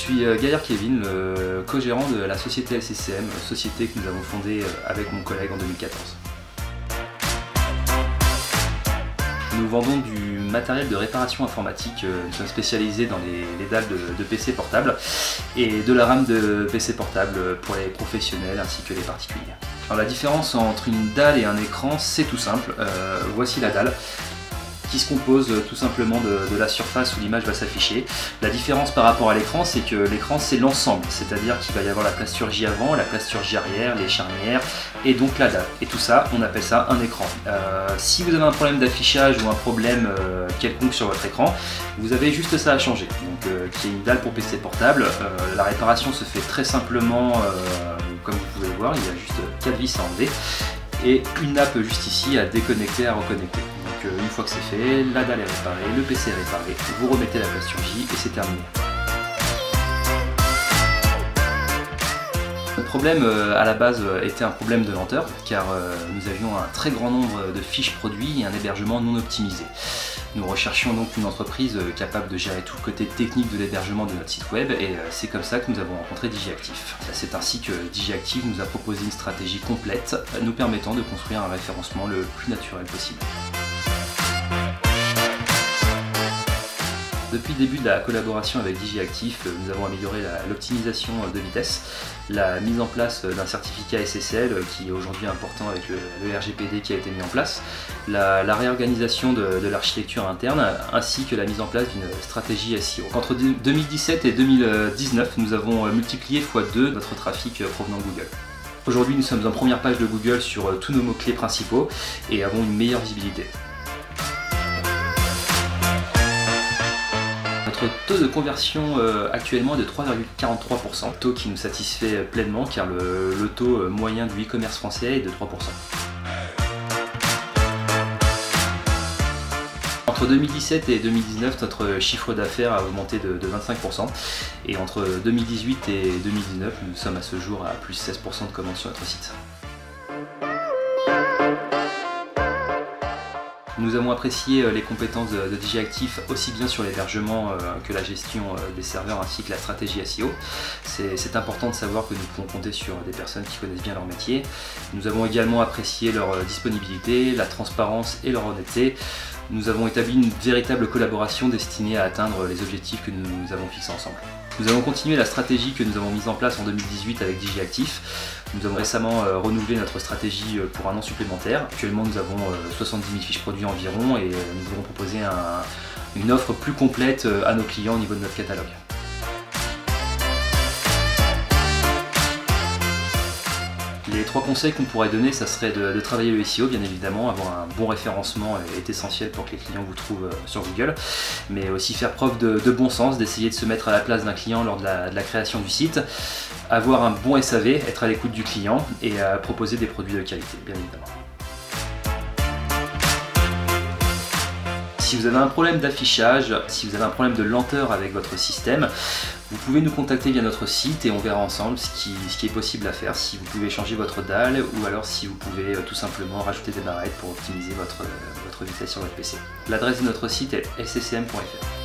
suis Gaillard Kevin, le co-gérant de la société SCCM, société que nous avons fondée avec mon collègue en 2014. Nous vendons du matériel de réparation informatique, nous sommes spécialisés dans les dalles de PC portables et de la RAM de PC portable pour les professionnels ainsi que les particuliers. Alors, la différence entre une dalle et un écran, c'est tout simple. Voici la dalle, qui se compose tout simplement de la surface où l'image va s'afficher. La différence par rapport à l'écran, c'est que l'écran c'est l'ensemble, c'est-à-dire qu'il va y avoir la plasturgie avant, la plasturgie arrière, les charnières et donc la dalle. Et tout ça, on appelle ça un écran. Si vous avez un problème d'affichage ou un problème quelconque sur votre écran, vous avez juste ça à changer. Donc qui est une dalle pour PC portable, la réparation se fait très simplement, comme vous pouvez le voir, il y a juste 4 vis à enlever et une nappe juste ici à déconnecter, à reconnecter. Une fois que c'est fait, la dalle est réparée, le PC est réparé, vous remettez la plasturgie et c'est terminé. Le problème à la base était un problème de lenteur car nous avions un très grand nombre de fiches produits et un hébergement non optimisé. Nous recherchions donc une entreprise capable de gérer tout le côté technique de l'hébergement de notre site web et c'est comme ça que nous avons rencontré Digiactif. C'est ainsi que Digiactif nous a proposé une stratégie complète nous permettant de construire un référencement le plus naturel possible. Depuis le début de la collaboration avec Digiactif, nous avons amélioré l'optimisation de vitesse, la mise en place d'un certificat SSL qui est aujourd'hui important avec le RGPD qui a été mis en place, la réorganisation de l'architecture interne ainsi que la mise en place d'une stratégie SEO. Entre 2017 et 2019, nous avons multiplié x2 notre trafic provenant de Google. Aujourd'hui, nous sommes en première page de Google sur tous nos mots-clés principaux et avons une meilleure visibilité. Notre taux de conversion actuellement est de 3,43%, taux qui nous satisfait pleinement car le taux moyen du e-commerce français est de 3%. Entre 2017 et 2019, notre chiffre d'affaires a augmenté de 25% et entre 2018 et 2019, nous sommes à ce jour à plus 16% de commandes sur notre site. Nous avons apprécié les compétences de Digiactif aussi bien sur l'hébergement que la gestion des serveurs ainsi que la stratégie SEO. C'est important de savoir que nous pouvons compter sur des personnes qui connaissent bien leur métier. Nous avons également apprécié leur disponibilité, la transparence et leur honnêteté. Nous avons établi une véritable collaboration destinée à atteindre les objectifs que nous avons fixés ensemble. Nous avons continué la stratégie que nous avons mise en place en 2018 avec Digiactif. Nous avons récemment renouvelé notre stratégie pour un an supplémentaire. Actuellement, nous avons 70 000 fiches produits environ et nous voulons proposer une offre plus complète à nos clients au niveau de notre catalogue. Les 3 conseils qu'on pourrait donner, ça serait de travailler le SEO, bien évidemment, avoir un bon référencement est essentiel pour que les clients vous trouvent sur Google, mais aussi faire preuve de bon sens, d'essayer de se mettre à la place d'un client lors de la création du site, avoir un bon SAV, être à l'écoute du client et proposer des produits de qualité, bien évidemment. Si vous avez un problème d'affichage, si vous avez un problème de lenteur avec votre système, vous pouvez nous contacter via notre site et on verra ensemble ce qui est possible à faire, si vous pouvez changer votre dalle ou alors si vous pouvez tout simplement rajouter des barrettes pour optimiser votre vitesse sur votre PC. L'adresse de notre site est sccm.fr.